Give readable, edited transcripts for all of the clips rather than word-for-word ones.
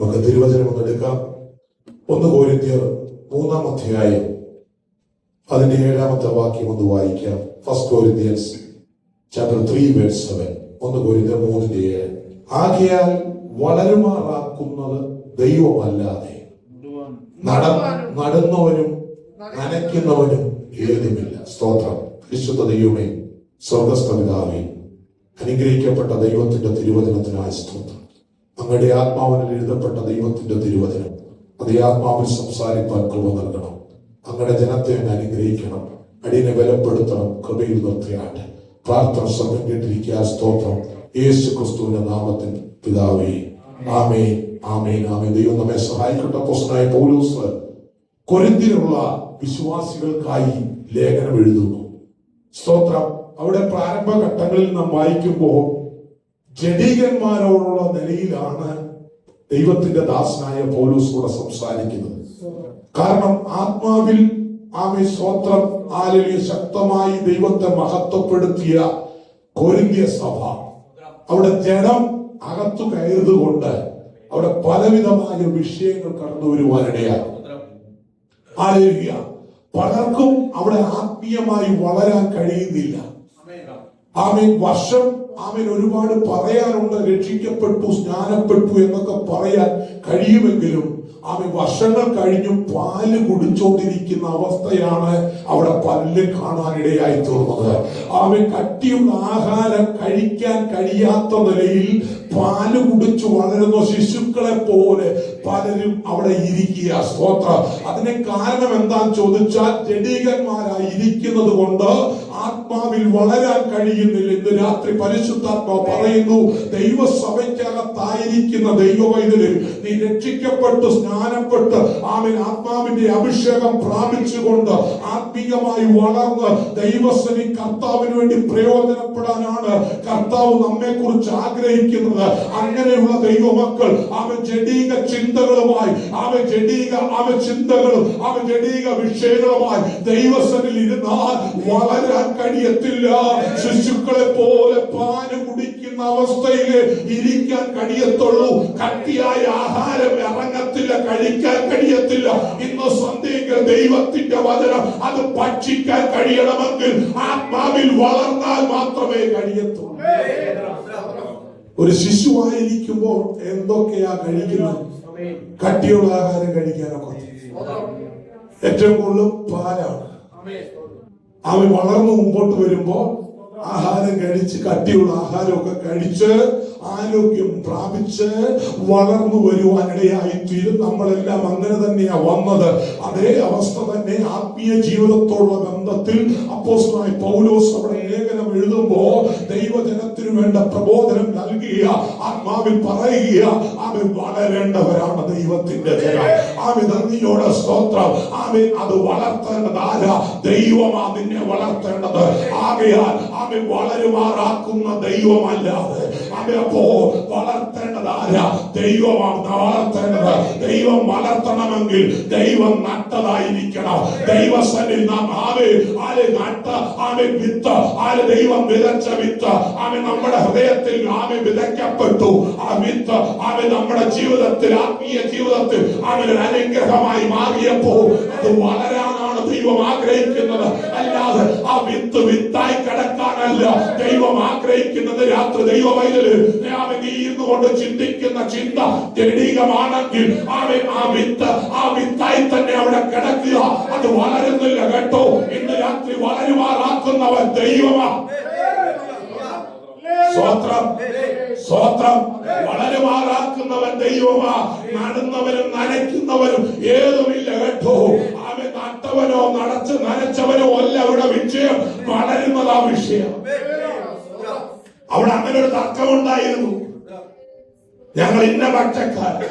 നമുക്ക് തിരുവചനം ഒന്ന് എടുക്കാം. 1 കൊരിന്ത്യർ 3-ാം അധ്യായം അതിന്റെ 7-ാമത്തെ വാക്യം ഒന്ന് വായിക്കാം. 1 Corinthians chapter 3 verse 7. 1 കൊരിന്ത്യർ 3:7. ആകയാൽ വളരുമാറാക്കുന്നത് ദൈവമല്ലാതെ നടുന്നവനും നനയ്ക്കുന്നവനും ഏതുമില്ല. സ്തോത്രം. വിശുദ്ധ ദൈവമേ, സ്വർഗസ്ഥ പിതാവേ, അനുഗ്രഹിക്കപ്പെട്ട ദൈവത്തിന്റെ തിരുവചനത്തിനായ സ്തോത്രം. അങ്ങയുടെ ആത്മാവിൽ എഴുതപ്പെട്ട ദൈവത്തിന്റെ തിരുവചനം അതേ ആത്മാവിൽ സംസാരിപ്പാൻ കൃപ നൽകണം. അങ്ങയുടെ ജനത്തെ അങ്ങ് അനുഗ്രഹിക്കണം, അടിയനെ ബലപ്പെടുത്തണം, കൃപയിൽ നിർത്തിയാട്ടെ. പ്രാർത്ഥന സ്വർഗം കേട്ടിരിക്കുക. സ്തോത്രം യേശു ക്രിസ്തുവിന്റെ നാമത്തിൽ പിതാവേ, ആമേൻ, ആമേൻ, ആമേൻ. ദൈവം നമ്മെ സഹായിക്കട്ടെ. അപ്പോസ്തലനായ പൗലോസ് കൊരിന്ത്യയിലുള്ള വിശ്വാസികൾക്കായി ലേഖനം എഴുതുന്നു. സ്തോത്രം. അവിടെ പ്രാരംഭഘട്ടങ്ങളിൽ നാം വായിക്കുമ്പോൾ ജഡികന്മാരോടുള്ള നിലയിലാണ് ദൈവത്തിന്റെ ദാസനായ പൗലോസ് കൂടെ സംസാരിക്കുന്നത്. കാരണം ആത്മാവിൽ ആമേ സ്തോത്രം ആലിലെ ശക്തമായി ദൈവത്തെ മഹത്വപ്പെടുത്തിയ കൊരിന്ത്യ സഭ, അവിടെ ജഡം അകത്തു കയറുകൊണ്ട് അവിടെ പലവിധമായ വിഷയങ്ങൾ കടന്നു വരുവാനിടയാണ്. ഹല്ലേലൂയ. പലർക്കും അവിടെ ആത്മീയമായി വളരാൻ കഴിയുന്നില്ല. ആമേൻ. വർഷം ആമേൻ ഒരുപാട് പറയാനുണ്ട്. രക്ഷിക്കപ്പെട്ടു, സ്നാനപ്പെട്ടു എന്നൊക്കെ പറയാൻ കഴിയുമെങ്കിലും ആമേൻ വർഷങ്ങൾ കഴിഞ്ഞും പാല് കുടിച്ചോണ്ടിരിക്കുന്ന അവസ്ഥയാണ് അവിടെ പലരും കാണാനിടയായി തീർന്നത്. ആമേൻ. കട്ടിയുള്ള ആഹാരം കഴിക്കാൻ കഴിയാത്ത നിലയിൽ പാല് കുടിച്ചു വളരുന്ന ശിശുക്കളെ പോലെ പലരും അവിടെ ഇരിക്കുക. സ്തോത്രം. അതിന് കാരണം എന്താന്ന് ചോദിച്ചാൽ ജഡികന്മാരായിരിക്കുന്നത് കൊണ്ട് ആത്മാവിൽ വളരാൻ കഴിയുന്നില്ല. ഇന്ന് രാത്രി പരിശുദ്ധാത്മാവ് പറയുന്നു, ദൈവസഭയ്ക്കകത്തായിരിക്കുന്ന ദൈവവൈതലിൽ നീ രക്ഷിക്കപ്പെട്ട് സ്നാനപ്പെട്ട് ആമേൻ ആത്മാവിന്റെ അഭിഷേകം പ്രാപിച്ചുകൊണ്ട് ആത്മീയമായി വളർന്ന് ദൈവസഭ കർത്താവിന് വേണ്ടി പ്രയോജനപ്പെടാനാണ് കർത്താവ് നമ്മെ കുറിച്ച് ആഗ്രഹിക്കുന്നത്. അങ്ങനെയുള്ള ദൈവമക്കൾ ആമേൻ ജഡീക ചിന്തകളുമായി ആമേൻ ചിന്തകളും ആമേൻ ജഡീക വിഷയങ്ങളുമായി ദൈവസഭയിൽ ഇരുന്നാൽ വളരാൻ കഴിയത്തില്ല. ശിശുക്കളെ പോലെ പാല് കുടിക്കുന്ന അവസ്ഥയിൽ ഇരിക്കാൻ കഴിയത്തുള്ളൂ. കട്ടിയായ ആഹാരം ഇറങ്ങത്തില്ല, കഴിക്കാൻ കഴിയത്തില്ല. ഇന്ന് സന്ധ്യയ്ക്ക് ദൈവത്തിന്റെ വചനം അത് ഭക്ഷിക്കാൻ കഴിയണമെങ്കിൽ ആത്മാവിൽ വളർന്നാൽ മാത്രമേ കഴിയത്തുള്ളൂ. ഒരു ശിശുവായിരിക്കുമ്പോൾ എന്തൊക്കെയാ കഴിക്കുന്നത്? കട്ടിയുള്ള ആഹാരം കഴിക്കാനൊക്കെ ഏറ്റവും കൂടുതൽ പാലാണ്. അവൻ വളർന്നു മുമ്പോട്ട് വരുമ്പോ ആഹാരം കഴിച്ച് കട്ടിയുള്ള ആഹാരമൊക്കെ കഴിച്ച് ആരോഗ്യം പ്രാപിച്ച് വളർന്നു വരുവാനിടയായി തീരും. നമ്മളെല്ലാം അങ്ങനെ തന്നെയാ വന്നത്. അതേ അവസ്ഥ തന്നെ ആത്മീയ ജീവിതത്തോടുള്ള ബന്ധത്തിൽ അപ്പോസ്തലനായ പൗലോസ് അവിടെ ലേഖനം എഴുതുമ്പോ ദൈവജനത്തിനു വേണ്ട പ്രബോധനം നൽകിയ ആത്മാവിൽ പറയുക, അവൻ വളരേണ്ടവരാണ് ദൈവത്തിന്റെ ജനം. ആമേൻ. നന്ദിയോടെ സ്തോത്രം. ആമേൻ. അത് വളർത്തേണ്ടത് ആരാ? ദൈവമാ നിന്നെ വളർത്തേണ്ടത്. ആകയാൽ ആമേൻ വളരുമാറാക്കുന്ന ദൈവമല്ലാതെ ആമേൻ അപ്പോ വളർത്തേണ്ടത് ആരാ? ദൈവമാണ് വളർത്തേണ്ടത്. ദൈവം വളർത്തണമെങ്കിൽ ദൈവം നട്ടതായിരിക്കണം. ദൈവസന്നിധിയിൽ നാം വിത്ത് ദൈവം വിതച്ച വിത്ത് നമ്മുടെ ഹൃദയത്തിൽ വിതയ്ക്കപ്പെട്ടു. ആ വിത്ത് നമ്മുടെ ജീവിതത്തിൽ ആത്മീയ ജീവിതത്തിൽ ഒരു അനുഗ്രഹമായി മാറിയപ്പോൾ അത് വളരാനാണ് ദൈവം ആഗ്രഹിക്കുന്നത്. അല്ലാതെ ആ വിത്ത് വിത്തായി കിടക്കാനല്ല ദൈവം ആഗ്രഹിക്കുന്നത്. രാത്രി ദൈവവൈതല് നീ ഇരുന്നുകൊണ്ട് ചിന്തിക്കുന്ന ചിന്ത ജഡികമാണെങ്കിൽ ആ വിത്തായി തന്നെ അവിടെ കിടക്കുക. അത് വളരുന്നില്ല കേട്ടോ. ഇന്ന് രാത്രി വളരുമാറാക്കുന്നവൻ ദൈവമാ. സ്വോത്രം, സ്വോത്രം. വളരുമാറാക്കുന്നവൻ ദൈവമാ. നടുന്നവനും നനയ്ക്കുന്നവനും ഏതുമില്ല കേട്ടോ. അവൻ നട്ടവനോ നനച്ചവനോ അല്ല അവിടെ വിഷയം, വളരുന്നതാ വിഷയം. അവിടെ അങ്ങനെ ഒരു തർക്കമുണ്ടായിരുന്നു. ഞങ്ങൾ ഇന്ന പക്ഷക്കാര്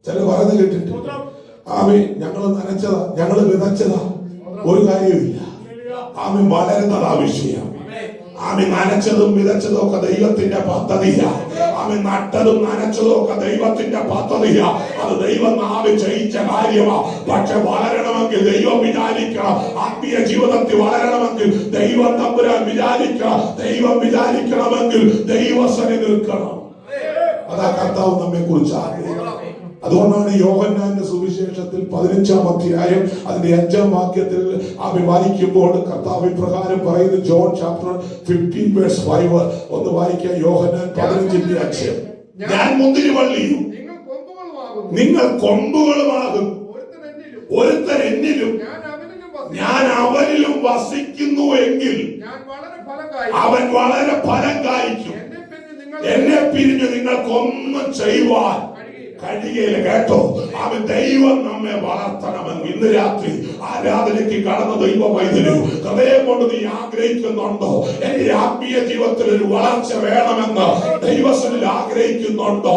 ചില പറഞ്ഞു കേട്ടിട്ട് ഞങ്ങൾ നനച്ചതാ, ഞങ്ങൾ വിതച്ചതാ. ഒരു കാര്യമില്ല. വളരുന്നതാ വിഷയം. നനച്ചതും വിതച്ചതും ഒക്കെ ദൈവത്തിന്റെ പദ്ധതിയാ. നട്ടതും നനച്ചതും ഒക്കെ ദൈവത്തിന്റെ പദ്ധതിയാ. അത് ദൈവം ചെയ്യിച്ച കാര്യമാ. പക്ഷെ വളരണമെങ്കിൽ ദൈവം വിചാരിക്കണം. ആത്മീയ ജീവിതത്തിൽ വളരണമെങ്കിൽ ദൈവം തമ്പുരാൻ വിചാരിക്കണം. ദൈവം വിചാരിക്കണമെങ്കിൽ ദൈവസന്നിധി നിൽക്കണം. അതാ കർത്താവ് നമ്മെ കുറിച്ച് ആഗ്രഹിക്കുന്നത്. അതുകൊണ്ടാണ് യോഹന്നാന്റെ സുവിശേഷത്തിൽ 15-ാം അധ്യായം അതിന്റെ 5-ാം വാക്യത്തിൽ അവൻ വായിക്കുമ്പോൾ കർത്താവ് ഇപ്രകാരം പറയുന്നു. ജോൺ ചാപ്റ്റർ 15 വേഴ്സ് 5 ഒന്ന് വായിക്കാം. യോഹന്നാൻ 15:5. ഞാൻ മുന്തിരിവള്ളിയും നിങ്ങൾ കൊമ്പുകളുമാകും. ഒരുത്തൻ എന്നിലും ഞാൻ അവനിലും വസിക്കുന്നു എങ്കിൽ അവൻ വളരെ ഫലം കായ്ക്കും. എന്നെ പിരിഞ്ഞു നിങ്ങൾക്കൊന്നും ചെയ്യുവാൻ കഴിയില്ല. കേട്ടോ, അവൻ ദൈവം നമ്മെ വളർത്തണമെങ്കിൽ ഇന്ന് രാത്രി ആരാധനയ്ക്ക് കടന്ന ദൈവ പൈതലും ഹൃദയം കൊണ്ട് നീ ആഗ്രഹിക്കുന്നുണ്ടോ? എന്റെ ആത്മീയ ജീവിതത്തിൽ ഒരു വളർച്ച വേണമെന്ന് ദൈവത്തിൽ ആഗ്രഹിക്കുന്നുണ്ടോ?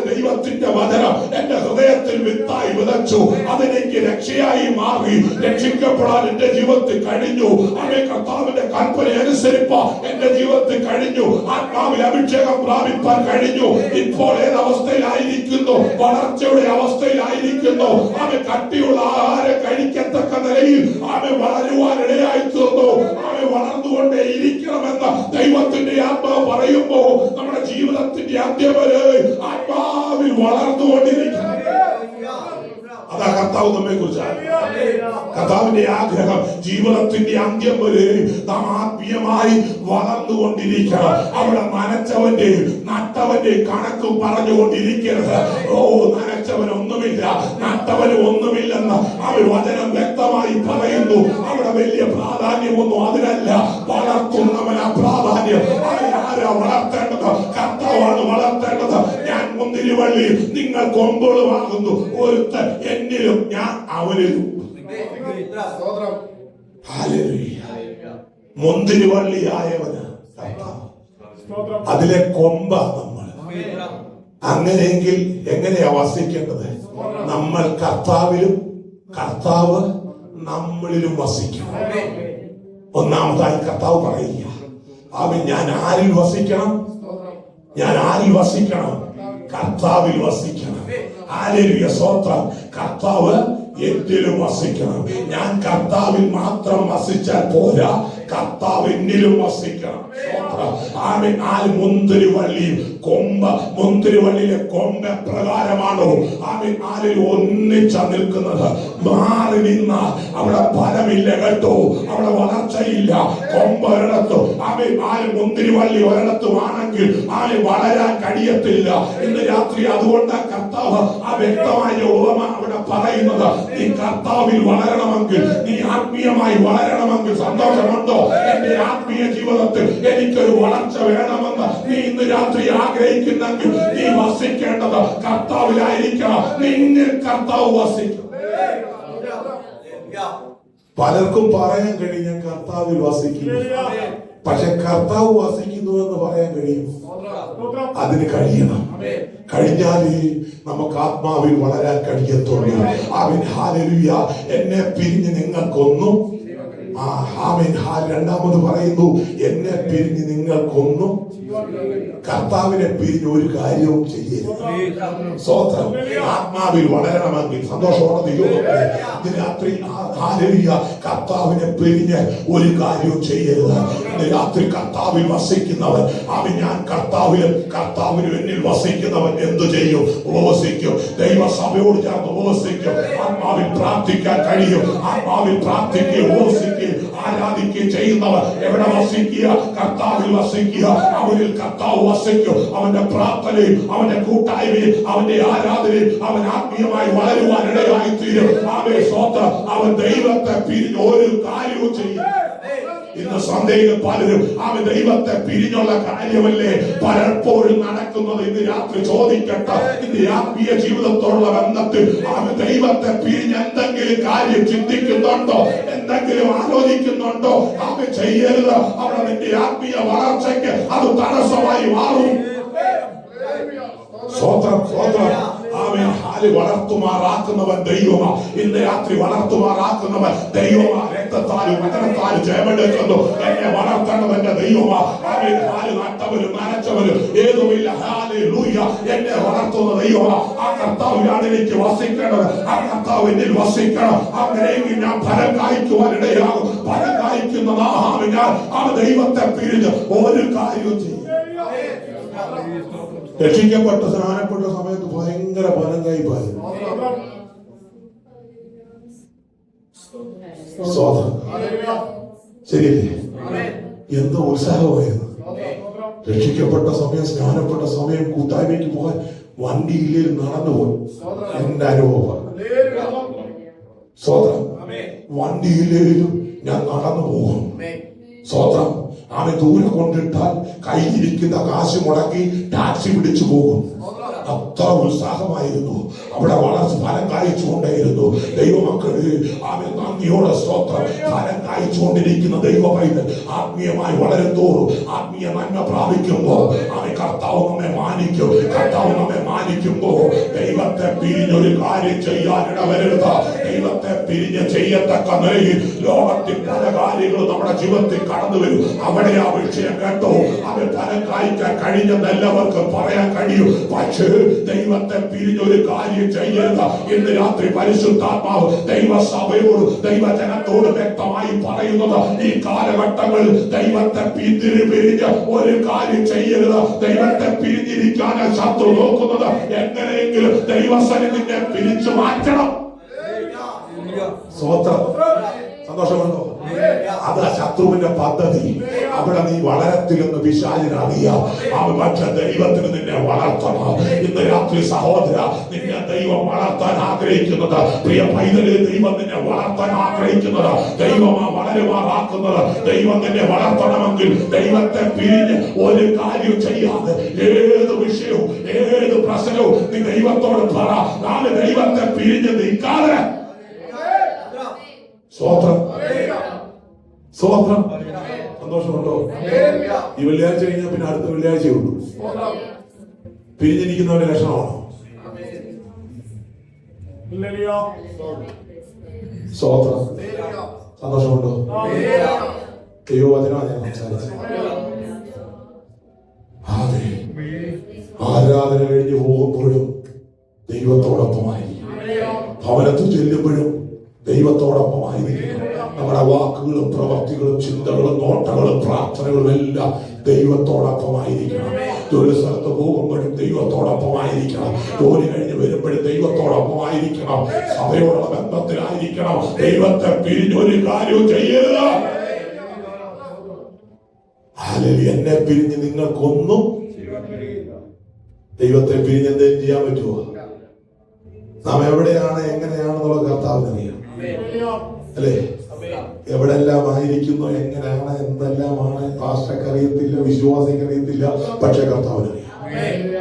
ദൈവത്തിന്റെ വചനം എന്റെ ഹൃദയത്തിൽ വിത്തായി വിതച്ചു, അതെനിക്ക് രക്ഷയായി മാറി. രക്ഷിക്കപ്പെടാൻ എന്റെ ജീവിതത്തിൽ കഴിഞ്ഞു. അവൻ കർത്താവിന്റെ കൽപ്പന അനുസരിപ്പാൻ എന്റെ ജീവിതത്തിൽ കഴിഞ്ഞു. ആത്മാവിൽ അഭിഷേകം പ്രാപിപ്പാൻ കഴിഞ്ഞു. ഇപ്പോൾ ഏതവസ്ഥയിലായി വളർച്ചയുടെ അവസ്ഥയിലായിരിക്കുന്നു. അവൻ കട്ടിയുള്ള ആഹാരം കഴിക്കത്തക്ക നിലയിൽ അവൻ വളരുവാൻ ഇടയായി തീർന്നു. അവൻ വളർന്നുകൊണ്ടേ ഇരിക്കണമെന്ന് ദൈവത്തിന്റെ ആത്മാവ് പറയുമ്പോ നമ്മുടെ ജീവിതത്തിന്റെ അന്ത്യം വരെ ആത്മാവിൽ വളർന്നുകൊണ്ടിരിക്കണം. അതാ കർത്താവ് നമ്മെ കുറിച്ച് കർത്താവിന്റെ ആഗ്രഹം. ജീവിതത്തിന്റെ അന്ത്യം വരെ നാം ആത്മീയമായി വളർന്നുകൊണ്ടിരിക്കണം. അവിടെ നനച്ചവന്റെയും നട്ടവന്റെയും കണക്കും പറഞ്ഞുകൊണ്ടിരിക്കരുത്. ഓ, നനച്ചവൻ ഒന്നുമില്ല, നട്ടവന് ഒന്നുമില്ലെന്ന് അവർ വചനം വ്യക്തമായി പറയുന്നു. അവിടെ വലിയ പ്രാധാന്യമൊന്നും അതിനല്ല. വളർത്തുന്നവനാ പ്രാധാന്യം. ആരാ വളർത്തേണ്ടത്? കർത്താവാണ് വളർത്തേണ്ടത്. ഞാൻ മുന്തിരിവള്ളി, നിങ്ങൾ കൊമ്പുകളുമാകുന്നു. ഒരുത്തൻ എന്നിലും ഞാൻ അവനിലും. മുന്തിരിവള്ളിയായവന് അതിലെ കൊമ്പ നമ്മൾ. അങ്ങനെയെങ്കിൽ എങ്ങനെയാ വസിക്കേണ്ടത്? നമ്മൾ കർത്താവിലും കർത്താവ് നമ്മളിലും വസിക്കണം. ഒന്നാമതായി കർത്താവ് പറയുക, അവൻ ഞാൻ ആരിൽ വസിക്കണം? ഞാൻ ആരിൽ വസിക്കണം? കർത്താവിൽ വസിക്കണം. ഹല്ലേലൂയ, സ്തോത്രം. കർത്താവ് എന്നിലും വസിക്കണം. ഞാൻ കർത്താവിൽ മാത്രം വസിച്ചാൽ പോരാ, കർത്താവ് എന്നിലും വസിക്കണം. ആമേൻ. മുന്തിരിവള്ളിയും മുന്തിരിവള്ളിയിലെ കൊമ്പ് പ്രകാരമാണോ ആമേൻ ആരിൽ ഒന്നിച്ച നിൽക്കുന്നത്? മാറി നിന്നാൽ അവിടെ ഫലമില്ല. കേട്ടോ, അവിടെ വളർച്ചയില്ല. കൊമ്പ് ഒരിടത്തും മുന്തിരിവള്ളി ഒരിടത്തുമാണെങ്കിൽ വളരാൻ കഴിയത്തില്ല. ഇന്ന് രാത്രി അതുകൊണ്ട് കർത്താവ് വ്യക്തമായ ഉപമ അവിടെ പറയുന്നത്. നീ കർത്താവിൽ വളരണമെങ്കിൽ, നീ ആത്മീയമായി വളരണമെങ്കിൽ, സന്തോഷമുണ്ടോ? എന്റെ ആത്മീയ ജീവിതത്തിൽ എനിക്കൊരു വളർച്ച വേണമെന്ന് നീ ഇന്ന് രാത്രി ആഗ്രഹിക്കുന്നെങ്കിൽ നീ വസിക്കേണ്ടത് കർത്താവിലായിരിക്കണം. നിന്നിൽ കർത്താവ് വസിക്കും. പലർക്കും പറയാൻ കഴിയും ഞാൻ കർത്താവിൽ വസിക്കുന്നു. പക്ഷെ കർത്താവ് വസിക്കുന്നു എന്ന് പറയാൻ കഴിയും? അതിന് കഴിയണം. കഴിഞ്ഞാലേ നമുക്ക് ആത്മാവിൽ വളരാൻ കഴിയത്തുള്ളൂ. ആമേൻ. ഹല്ലേലൂയ. എന്നെ പിരിഞ്ഞ് നിങ്ങൾക്കൊന്നും. ആമേൻ. രണ്ടാമത് പറയുന്നു, എന്നെ പിരിഞ്ഞ് നിങ്ങൾക്കൊന്നും. കർത്താവിനെ പിരിഞ്ഞ് ഒരു കാര്യവും ചെയ്യരുത്. സ്തോത്രം. ആത്മാവിൽ വളരണമെങ്കിൽ സന്തോഷത്തോടെ ഇന്ന് രാത്രി ഹല്ലേലൂയ കർത്താവിനെ പിരിഞ്ഞ് ഒരു കാര്യവും ചെയ്യരുത്. ഇന്ന് രാത്രി കർത്താവിൽ വസിക്കുന്നവൻ, അവൻ ഞാൻ കർത്താവിലും കർത്താവിനും എന്നിൽ വസിക്കുന്നവൻ എന്തു ചെയ്യും? ഉപവസിക്കും. ദൈവസഭയോട് ചേർന്ന് ഉപവസിക്കും. ആത്മാവിൽ പ്രാർത്ഥിക്കാൻ കഴിയും. ആത്മാവിൽ പ്രാർത്ഥിക്കുകയും ഉപവസിക്കുകയും ആരാധിക്കുകയും ചെയ്യുന്നവർ എവിടെ വസിക്കുക? കർത്താവിൽ വസിക്കുക. അവനിൽ കർത്താവ് വസിക്കും. അവന്റെ പ്രാർത്ഥനയും അവന്റെ കൂട്ടായ്മയും അവന്റെ ആരാധനയും അവൻ ആത്മീയമായി വളരുവാൻ ഇടയായി തീരും. അവൻ സ്വന്തം അവൻ ദൈവത്തെ പിരിഞ്ഞ് ഒരു കാര്യവും ചെയ്യും. ഇന്ന് സന്ദേഹം പലരും അവൻ ദൈവത്തെ പിരിഞ്ഞുള്ള കാര്യമല്ലേ പലപ്പോഴും നടക്കുന്നത്. ഇന്ന് രാത്രി ചോദിക്കട്ടെ, ഇന്ന് ആത്മീയ ജീവിതത്തോടുള്ള ബന്ധത്തിൽ അവൻ ദൈവത്തെ പിരിഞ്ഞ് എന്തെങ്കിലും കാര്യം ചിന്തിക്കുന്നുണ്ടോ? എന്തെങ്കിലും ആലോചിക്കുന്നുണ്ടോ? അവൻ ചെയ്യരുത്. അവിടെ നിന്റെ ആത്മീയ വളർച്ചയ്ക്ക് അത് തടസ്സമായി മാറും. സ്വതന്ത്രം സ്വതന്ത്രം. ആമേൻ. വളർത്തുമാറാക്കുന്നവൻ ദൈവമാ. ഇന്ന് രാത്രി വളർത്തുമാറാക്കുന്നവൻ ദൈവമാ. രക്തത്താലും വചനത്താലും ജയമെടുക്കുന്നു. എന്നെ വളർത്തേണ്ടത് എന്റെ ദൈവമാ. ആമേൻ. നട്ടവരും നനച്ചവരും ഏതുമില്ല. ഹല്ലേലൂയ. എന്നെ വളർത്തുന്ന ദൈവമാ. ആ കർത്താവിലാണ് എനിക്ക് വസിക്കേണ്ടത്. ആ കർത്താവ് എന്നിൽ വസിക്കണം. അങ്ങനെയെങ്കിൽ ഞാൻ ഫലം കായ്ക്കുവാൻ ഇടയാകും. ഫലം കായ്ക്കുന്നതാഹാ ഞാൻ ആ ദൈവത്തെ പിരിഞ്ഞ് ഒരു കാര്യവും ചെയ്യും. രക്ഷിക്കപ്പെട്ട സ്നാനപ്പെട്ട സമയത്ത് ഭയങ്കര പനങ്കായ്പായിരുന്നു. ശരിയല്ലേ? എന്തോ ഉത്സാഹമായിരുന്നു. രക്ഷിക്കപ്പെട്ട സമയം, സ്നാനപ്പെട്ട സമയം, കൂട്ടായ്മയ്ക്ക് പോകാൻ വണ്ടിയില്ലേലും നടന്നു പോയി. എന്റെ അനുഭവം. സ്വതന്ത്രം. വണ്ടിയില്ലേലും ഞാൻ നടന്നു പോകും. സ്വതന്ത്രം. അവനെ ദൂരെ കൊണ്ടിട്ടാൽ കയ്യിലിരിക്കുന്ന കാശ് മുടക്കി ടാക്സി പിടിച്ചു പോകും. അത്ര ഉത്സാഹമായിരുന്നു. അവിടെ വളർച്ച ഫലം കായ്ച്ചുകൊണ്ടേയിരുന്നു. ദൈവമക്കള് അവൻ നന്ദിയോടെ സ്തോത്രം. ഫലം കായ്ച്ചുകൊണ്ടിരിക്കുന്ന ദൈവ പൈതൽ ആത്മീയമായി വളരുന്തോറും, ആത്മീയ നന്മ പ്രാപിക്കുമ്പോ അവൻ കർത്താവ് നമ്മെ മാനിക്കും. കർത്താവ് നമ്മെ മാനിക്കുമ്പോ ദൈവത്തെ പിരിഞ്ഞൊരു കാര്യം ചെയ്യാനിട വരരുത്. ദൈവത്തെ പിരിഞ്ഞ് ചെയ്യത്തക്ക നിലയിൽ ലോകത്തിൽ പല കാര്യങ്ങളും നമ്മുടെ ജീവിതത്തിൽ കടന്നു വരും. അവിടെ ആ വിഷയം കേട്ടോ, അവൻ ഫലം കായ്ക്കാൻ കഴിഞ്ഞെന്ന് എല്ലാവർക്കും പറയാൻ കഴിയും. പക്ഷേ ദൈവത്തെ പിരിഞ്ഞൊരു കാര്യം ചെയ്യരുത്. ഇന്ന് രാത്രി പരിശുദ്ധാത്മാവ് ദൈവസഭയോട്, ദൈവജനത്തോട് വ്യക്തമായി പറയുന്നത്, ഈ കാലഘട്ടങ്ങളിൽ ദൈവത്തെ പിരിഞ്ഞ് ഒരു കാര്യം ചെയ്യരുത്. ദൈവത്തെ പിരിഞ്ഞിരിക്കാൻ ശത്രു നോക്കുന്നത് എങ്ങനെയെങ്കിലും ദൈവസന്നിധിയെ പിരിച്ചു മാറ്റണം. സ്വതന്ത്രം. സന്തോഷമുണ്ടോ? അത് ശത്രുവിന്റെ പദ്ധതി. അവിടെ നീ വളരത്തില്ലെന്ന് പിശാചിന് അറിയാം. അവൻ പക്ഷെ ദൈവത്തിന് നിന്നെ വളർത്തണം. ഇന്ന് രാത്രി സഹോദര, നിന്നെ ദൈവം വളർത്താൻ ആഗ്രഹിക്കുന്നത്, പ്രിയ പൈതലെ, ദൈവം നിന്നെ വളർത്താൻ ആഗ്രഹിക്കുന്നത്, ദൈവമാ വളരുമാറാക്കുന്നത്. ദൈവം നിന്നെ വളർത്തണമെങ്കിൽ ദൈവത്തെ പിരിഞ്ഞ് ഒരു കാര്യം ചെയ്യാതെ, ഏത് വിഷയവും ഏത് പ്രശ്നവും നീ ദൈവത്തോട് പറ. നാളെ ദൈവത്തെ പിരിഞ്ഞ് നിൽക്കാതെ. സ്വതന്ത്രം. സ്വതന്ത്രം. സന്തോഷമുണ്ടോ? ഈ വെള്ളിയാഴ്ച കഴിഞ്ഞാൽ പിന്നെ അടുത്ത വെള്ളിയാഴ്ചയുള്ളൂ. പിരിഞ്ഞിരിക്കുന്നവരുടെ ലക്ഷണമാണോ? സ്വതന്ത്രം. സന്തോഷമുണ്ടോ? ദൈവവചനമാണ് ഞാൻ സംസാരിച്ചത്. അതെ, ആരാധന കഴിഞ്ഞു പോകുമ്പോഴും ദൈവത്തോടൊപ്പമായി, ഭവനത്തിൽ ചെല്ലുമ്പോഴും ദൈവത്തോടൊപ്പമായിരിക്കണം. നമ്മുടെ വാക്കുകളും പ്രവർത്തികളും ചിന്തകളും നോട്ടങ്ങളും പ്രാർത്ഥനകളും എല്ലാം ദൈവത്തോടൊപ്പമായിരിക്കണം. ജോലി സ്ഥലത്ത് പോകുമ്പോഴും ദൈവത്തോടൊപ്പമായിരിക്കണം. ജോലി കഴിഞ്ഞ് വരുമ്പോഴും ദൈവത്തോടൊപ്പമായിരിക്കണം. സഭയോടുള്ള ബന്ധത്തിലായിരിക്കണം. ദൈവത്തെ പിരിഞ്ഞൊരു കാര്യവും ചെയ്യരുത്. എന്നെ പിരിഞ്ഞ് നിങ്ങൾക്കൊന്നും, ദൈവത്തെ പിരിഞ്ഞ് എന്തെങ്കിലും ചെയ്യാൻ പറ്റുമോ? നാം എവിടെയാണ്, എങ്ങനെയാണെന്നുള്ള കർത്താവിനറിയാം. അല്ലേ? എവിടെല്ലാം ആയിരിക്കുന്നു, എങ്ങനെയാണ്, എന്തെല്ലാമാണ് പാസ്റ്റർക്ക് അറിയത്തില്ല, വിശ്വാസിക്ക് അറിയത്തില്ല. പക്ഷെ കർത്താവിനറിയാം.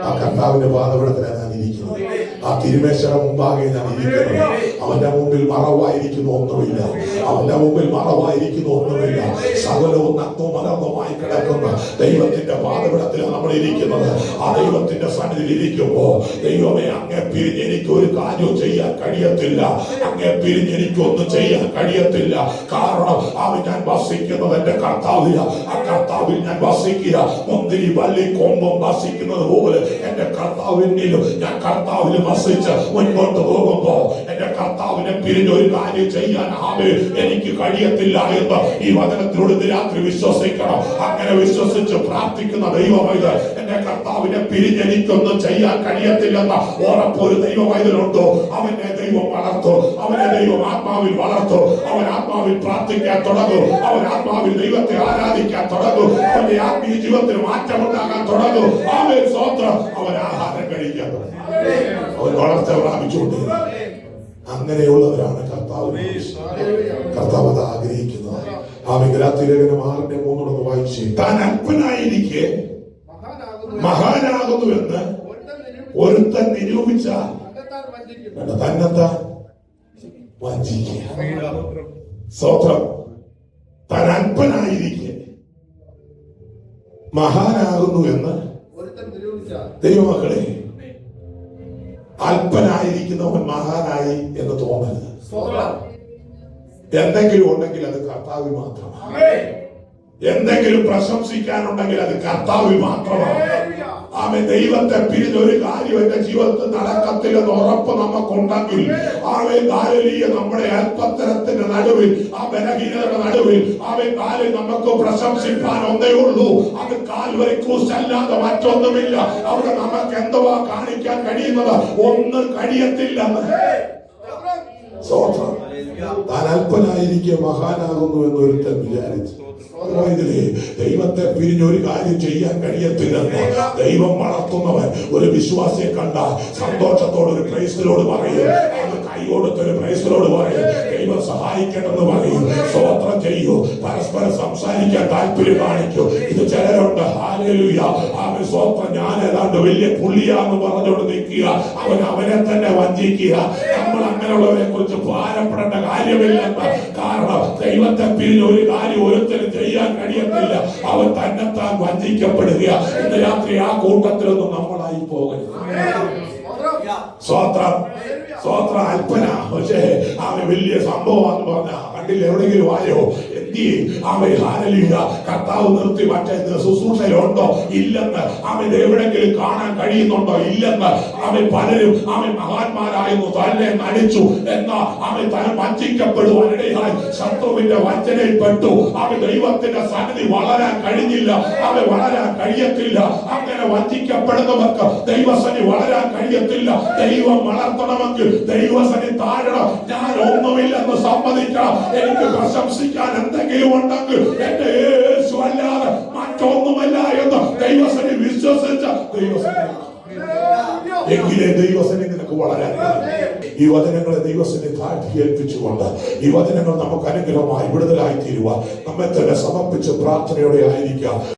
ആ കർത്താവിന്റെ പാദപീഠത്തിലാണ് ഞാൻ ഇരിക്കുന്നത്. ആ തിരുമേശയുടെ മുമ്പാകെ ഞാൻ ഇരിക്കുന്നത്. അവന്റെ മുമ്പിൽ മറവായിരിക്കുന്ന ഒന്നുമില്ല. അവന്റെ മുമ്പിൽ മറവായിരിക്കുന്ന ഒന്നുമില്ല. സകലവും നഗ്നവും മലർന്നുമായി കിടക്കുന്ന ദൈവത്തിന്റെ പാദപീഠത്തിലാണ് നമ്മൾ ഇരിക്കുന്നത്. ആ ദൈവത്തിന്റെ സന്നിധിയിൽ ഇരിക്കുമ്പോ, ദൈവമേ, അങ്ങേ പിരിഞ്ഞ് എനിക്ക് ഒരു കാര്യവും ചെയ്യാൻ കഴിയത്തില്ല. അങ്ങേ പിരിഞ്ഞ് എനിക്കൊന്നും ചെയ്യാൻ കഴിയത്തില്ല. കാരണം അവൻ ഞാൻ വസിക്കുന്നത് എന്റെ കർത്താവില്ല. ആ കർത്താവിൽ ഞാൻ വസിക്കുക. മുന്തിരി വള്ളി കൊമ്പും വസിക്കുന്നത് പോലെ എന്റെ കർത്താവിനും ഞാൻ കർത്താവിൽ വസിച്ച് മുൻപോട്ട് പോകുമ്പോ എന്റെ കർത്താവിനെ പിരിഞ്ഞ് ഒരു കാര്യം ചെയ്യാൻ എനിക്ക് കഴിയത്തില്ല എന്ന് ഈ വചനത്തിലൂടെ രാത്രി വിശ്വസിക്കണം. അങ്ങനെ വിശ്വസിച്ച് പ്രാർത്ഥിക്കുന്ന ദൈവമൈത്, എന്റെ കർത്താവിനെ പിരിഞ്ഞ് എനിക്കൊന്നും ചെയ്യാൻ കഴിയത്തില്ലെന്ന ഉറപ്പൊരു ദൈവമൈതലുണ്ടോ? അവനെ ദൈവം വളർത്തും. അവനെ ദൈവം ആത്മാവിൽ വളർത്തും. അവൻ ആത്മാവിൽ പ്രാർത്ഥിക്കാൻ തുടങ്ങും. അവൻ ആത്മാവിൽ ദൈവത്തെ ആരാധിക്കാൻ തുടങ്ങും. അവന്റെ ആത്മീയ ജീവിതത്തിൽ മാറ്റമുണ്ടാകാൻ തുടങ്ങും. അവൻ സ്വന്തം അവൻ ആഹാരം കഴിക്കാൻ തുടങ്ങും. അവൻ വളർച്ച പ്രാപിച്ചുകൊണ്ടിരുന്നു. അങ്ങനെയുള്ളവരാണ് കർത്താവ് അത് ആഗ്രഹിക്കുന്നത്. ആ ഗലാത്യലേഖനം 6:3 വായിച്ച്, താൻ അല്പനായിരിക്കെ മഹാനാകുന്നുവെന്ന് ഒരുത്തൻ നിരൂപിച്ചാൽ തന്നെത്താൻ വഞ്ചിക്കുക. സ്വത്രം. താൻ അല്പനായിരിക്കെ മഹാനാകുന്നു എന്ന് ദൈവമക്കളെ, അല്പനായിരിക്കുന്നവൻ മഹാനായി എന്ന് തോന്നരുത്. എന്തെങ്കിലും ഉണ്ടെങ്കിൽ അത് കർത്താവിൽ മാത്രമാണ്. എന്തെങ്കിലും പ്രശംസിക്കാനുണ്ടെങ്കിൽ അത് കർത്താവിൽ മാത്രമാണ്. ആമേൻ, ദൈവത്തെ പിരിഞ്ഞ ഒരു കാര്യം എന്റെ ജീവിതത്തിൽ നടക്കത്തില്ലെന്ന് ഉറപ്പ് നമുക്കുണ്ടെങ്കിൽ, ആമേൻ, ഹല്ലേലൂയ, നമ്മുടെ അല്പത്തരത്തിന്റെ നടുവിൽ, ആ ബലഹീനതയുടെ നടുവിൽ, ആമേൻ, കാലിൽ നമുക്ക് പ്രശംസിക്കാൻ ഒന്നേ ഉള്ളൂ. അത് കാൽവരി ക്രൂശ് അല്ലാതെ മറ്റൊന്നുമില്ല. അവിടെ നമുക്ക് എന്തുവാ കാണിക്കാൻ കഴിയുന്നത്? ഒന്നും കഴിയത്തില്ലെന്ന്. സ്തോത്രം. താൻ അല്പനായിരിക്കെ മഹാനാകുന്നു എന്ന് ഒരുത്തൻ വിചാരിച്ചു. ഇതിലെ ദൈവത്തെ പിരിഞ്ഞ് ഒരു കാര്യം ചെയ്യാൻ കഴിയത്തില്ലെന്ന് ദൈവം വളർത്തുന്നവൻ ഒരു വിശ്വാസിയെ കണ്ട സന്തോഷത്തോട് ഒരു പ്രൈസിലോട് പറയും. അത് കൈകൊടുത്തൊരു പ്രൈസിലോട് പറയും. ദൈവം സഹായിക്കണമെന്ന് പറയും. സ്തോത്രം ചെയ്യൂ. പരസ്പരം സംസാരിക്കാൻ താല്പര്യം കാണിക്കൂ. ഇത് ചിലരുണ്ട്, ഹല്ലേലൂയ, അവൻ സ്തോത്രം, ഞാൻ ഏതാണ്ട് വലിയ പുള്ളിയാന്ന് പറഞ്ഞുകൊണ്ട് നിൽക്കുക. അവനെ തന്നെ വഞ്ചിക്കുക. നമ്മൾ അങ്ങനെയുള്ളവരെ കുറിച്ച് ഭാരപ്പെടേണ്ട കാര്യമില്ലെന്ന്. കാരണം ദൈവത്തെ പിരിഞ്ഞ് ഒരു കാര്യം ഒരുത്തരും ചെയ്യാൻ കഴിയത്തില്ല. അവൻ തന്നെത്താൻ വഞ്ചിക്കപ്പെടുക. ഇന്ന് രാത്രി ആ കൂട്ടത്തിലൊന്നും നമ്മളായി പോകരുത്. സ്വോത്രം, സ്വോത്രം. അല്പന, പക്ഷേ അവൻ വലിയ സംഭവമാണെന്ന് പറഞ്ഞ കണ്ടില്ല. എവിടെയെങ്കിലും ആയോ? അവൻ ഹല്ലേലൂയ, കർത്താവ് നിർത്തി മറ്റേ ശുശ്രൂഷയിലുണ്ടോ? ഇല്ലെന്ന്. അവൻ എവിടെങ്കിലും കാണാൻ കഴിയുന്നുണ്ടോ? ഇല്ലെന്ന്. അവൻ പലരും അവൻ മഹാന്മാരായിരുന്നു തന്നെ നടിച്ചു. എന്നാ അവൻ തന്നെ വഞ്ചിക്കപ്പെടുവാനിടയായി ശത്രുവിന്റെ വഞ്ചനയിൽപ്പെട്ടു. അവൻ ദൈവത്തിന്റെ സന്നിധി വളരാൻ കഴിഞ്ഞില്ല. അവൻ വളരാൻ കഴിയത്തില്ല. അങ്ങനെ വഞ്ചിക്കപ്പെടുന്നവർക്ക് ദൈവസന്നിധി വളരാൻ കഴിയത്തില്ല. ദൈവം വളർത്തണമെങ്കിൽ ദൈവസന്നിധി താഴണം. ഞാൻ ഒന്നുമില്ലെന്ന് സമ്മതിക്കണം. എനിക്ക് പ്രശംസിക്കാൻ എന്തെങ്കിലും ഉണ്ടെങ്കിൽ എന്റെ യേശു അല്ലാതെ മറ്റൊന്നുമല്ല എന്ന് ദൈവസന്നിധി വിശ്വസിച്ച എങ്കിലേ ദൈവസന്നിധി നിനക്ക് വളരാൻ കഴിയും. ഈ വചനങ്ങളെ ദൈവസന്നിധി താഴ്ത്തി ഏൽപ്പിച്ചുകൊണ്ട് ഈ വചനങ്ങൾ നമുക്ക് അനുഗ്രഹമായി വിടുതലായി തീരുവാൻ നമ്മെ തന്നെ സമർപ്പിച്ച് പ്രാർത്ഥനയോടെ ആയിരിക്കാം.